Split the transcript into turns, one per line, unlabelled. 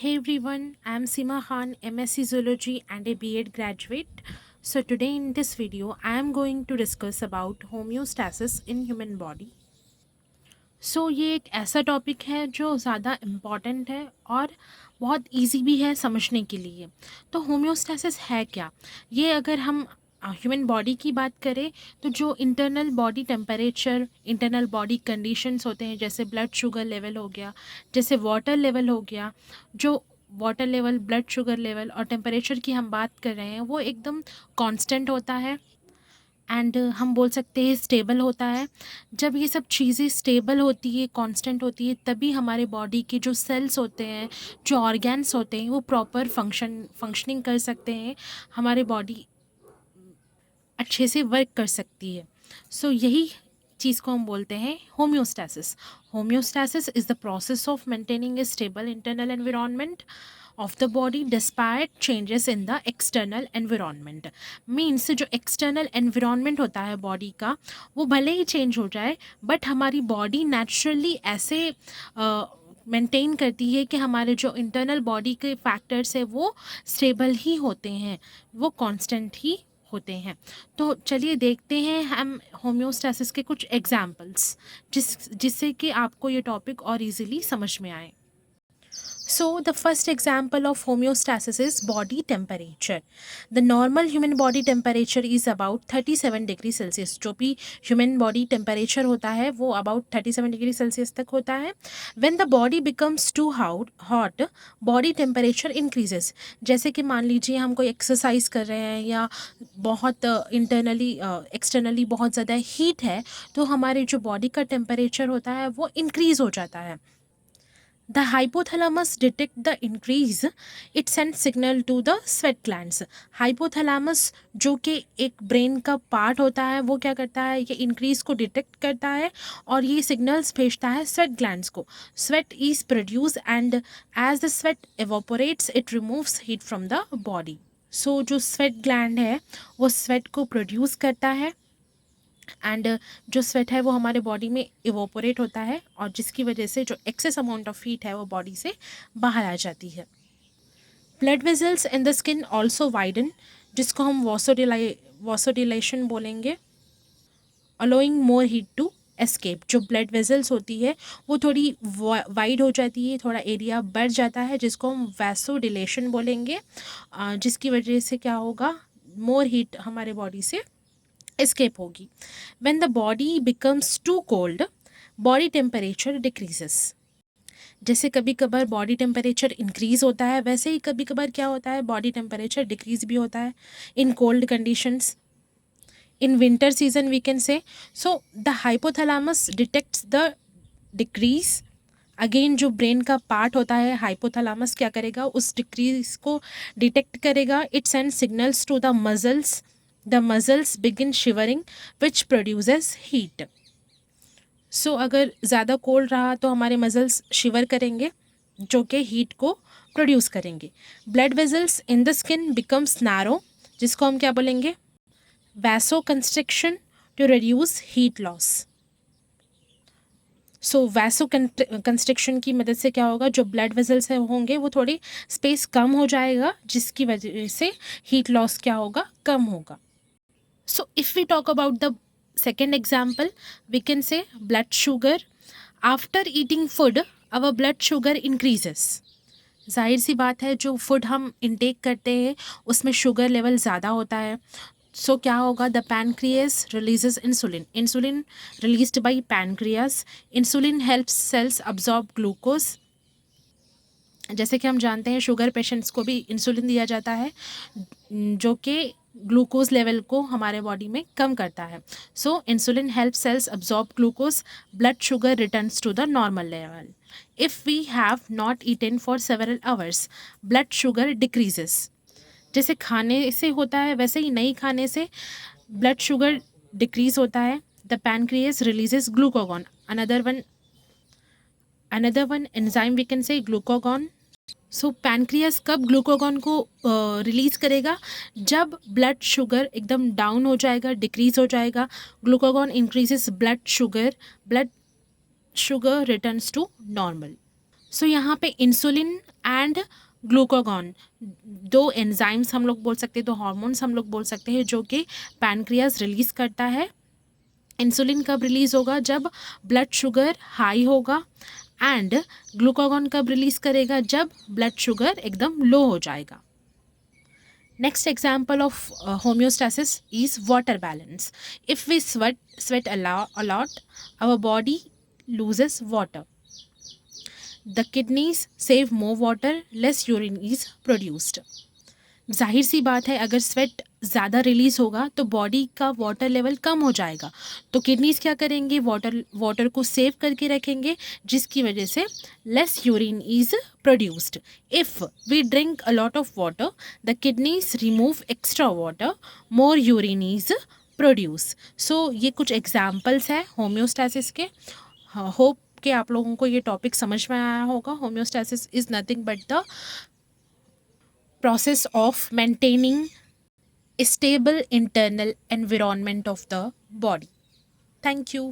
Hey everyone, I am Seema Khan, MSc Zoology and a B.Ed graduate. So today in this video, I am going to discuss about homeostasis in human body. So ये एक ऐसा topic है जो ज़्यादा important है और बहुत easy भी है समझने के लिए। तो होम्योस्टैसिस है क्या? ये अगर हम ह्यूमन बॉडी की बात करें तो जो internal body temperature, internal body conditions होते हैं, जैसे ब्लड शुगर लेवल हो गया, जैसे वाटर लेवल हो गया, जो water level, blood sugar level और टेम्परेचर की हम बात कर रहे हैं वो एकदम कांस्टेंट होता है एंड हम बोल सकते हैं स्टेबल होता है। जब ये सब चीज़ें स्टेबल होती है, कांस्टेंट होती है, तभी हमारे बॉडी के जो सेल्स होते हैं, जो ऑर्गन्स होते हैं, वो प्रॉपर फंक्शनिंग कर सकते हैं, हमारे बॉडी अच्छे से वर्क कर सकती है। सो यही चीज़ को हम बोलते हैं homeostasis. Homeostasis is the process of maintaining A stable internal environment of the body despite changes in the external environment। Means जो एक्सटर्नल एनवायरनमेंट होता है बॉडी का, वो भले ही चेंज हो जाए बट हमारी बॉडी नेचुरली ऐसे मेंटेन करती है कि हमारे जो इंटरनल बॉडी के फैक्टर्स है वो स्टेबल ही होते हैं, वो कांस्टेंट ही होते हैं। तो चलिए देखते हैं हम होम्योस्टैसिस के कुछ एग्जाम्पल्स, जिससे कि आपको ये टॉपिक और इजीली समझ में आए। So, the first example of homeostasis is body temperature. The normal human body temperature is about 37 degree Celsius. जो भी human body temperature होता है वो about 37 डिग्री सेल्सियस तक होता है। When the body becomes too hot, body temperature increases। जैसे कि मान लीजिए हम कोई एक्सरसाइज कर रहे हैं या बहुत इंटरनली एक्सटर्नली बहुत ज़्यादा हीट है, तो हमारे जो बॉडी का टेम्परेचर होता है वो इंक्रीज़ हो जाता है। The hypothalamus detect the increase, it sends signal to the sweat glands। hypothalamus जो कि एक ब्रेन का पार्ट होता है, वो क्या करता है, ये इंक्रीज को डिटेक्ट करता है और ये सिग्नल्स भेजता है स्वेट ग्लैंड्स को। Sweat is produce and as the sweat evaporates it removes heat from the body. So जो स्वेट ग्लैंड है वो स्वेट को प्रोड्यूस करता है एंड जो स्वेट है वो हमारे बॉडी में इवोपोरेट होता है और जिसकी वजह से जो एक्सेस अमाउंट ऑफ हीट है वो बॉडी से बाहर आ जाती है। Blood vessels in the skin also widen, जिसको हम वॉसोडिलेशन बोलेंगे, allowing more heat to escape. जो ब्लड वेजल्स होती है वो थोड़ी वाइड हो जाती है, थोड़ा एरिया बढ़ जाता है, जिसको हम वैसोडिलेशन बोलेंगे, जिसकी वजह से क्या होगा, मोर हीट हमारे बॉडी से एस्केप होगी। When the body becomes too cold, body temperature decreases। जैसे कभी कभार बॉडी टेम्परेचर इंक्रीज होता है, वैसे ही कभी कभार क्या होता है, बॉडी टेम्परेचर डिक्रीज भी होता है in cold conditions. In winter season we can say, so the hypothalamus detects the decrease. Again जो ब्रेन का पार्ट होता है हाइपोथैलेमस क्या करेगा, उस डिक्रीज को डिटेक्ट करेगा। It send signals to the muscles, the muscles begin shivering which produces heat. So अगर ज़्यादा कोल्ड रहा तो हमारे मसल्स शिवर करेंगे जो कि हीट को प्रोड्यूस करेंगे। Blood vessels in the skin becomes narrow, जिसको हम क्या बोलेंगे, vasoconstriction to reduce heat loss. So vasoconstriction की मदद से क्या होगा, जो ब्लड वेजल्स होंगे वो थोड़ी स्पेस कम हो जाएगा, जिसकी वजह से हीट लॉस क्या होगा, कम होगा। So if we talk about the second example, we can say blood sugar. After eating food, our blood sugar increases। जाहिर सी बात है, जो फूड हम इंटेक करते हैं उसमें शुगर लेवल ज़्यादा होता है। सो क्या होगा, the pancreas releases insulin. Insulin released by pancreas. Insulin helps cells absorb glucose. जैसे कि हम जानते हैं शुगर पेशेंट्स को भी इंसुलिन दिया जाता है जो कि ग्लूकोज लेवल को हमारे बॉडी में कम करता है। So insulin help cells absorb glucose, blood sugar returns to the normal level. If we have not eaten for several hours, blood sugar decreases. जैसे खाने से होता है वैसे ही नहीं खाने से ब्लड शुगर डिक्रीज होता है। The pancreas releases glucagon, another one enzyme we can say glucagon। So pancreas कब ग्लूकागॉन को रिलीज़ करेगा, जब ब्लड शुगर एकदम डाउन हो जाएगा, डिक्रीज़ हो जाएगा। Glucagon increases blood sugar returns to normal. So यहाँ पे इंसुलिन एंड ग्लूकागॉन, दो एंजाइम्स हम लोग बोल सकते हैं, दो हार्मोन्स हम लोग बोल सकते हैं जो कि पैनक्रियाज रिलीज़ करता है। इंसुलिन कब रिलीज़ होगा? जब ब्लड शुगर हाई होगा। एंड ग्लूकागॉन कब रिलीज़ करेगा? जब ब्लड शुगर एकदम लो हो जाएगा। Next example of homeostasis is water balance. If we sweat a lot, our body loses water. The kidneys save more water, less urine is produced. जाहिर सी बात है, अगर स्वेट ज़्यादा रिलीज़ होगा तो बॉडी का वाटर लेवल कम हो जाएगा, तो किडनीज क्या करेंगे? वाटर को सेव करके रखेंगे, जिसकी वजह से less urine is produced. If we drink a lot of water, the kidneys remove extra water, more urine is produce. So ये कुछ एग्जाम्पल्स हैं होम्योस्टैसिस के। होप कि आप लोगों को ये टॉपिक समझ में आया होगा। Homeostasis is nothing but the process of maintaining a stable internal environment of the body. Thank you.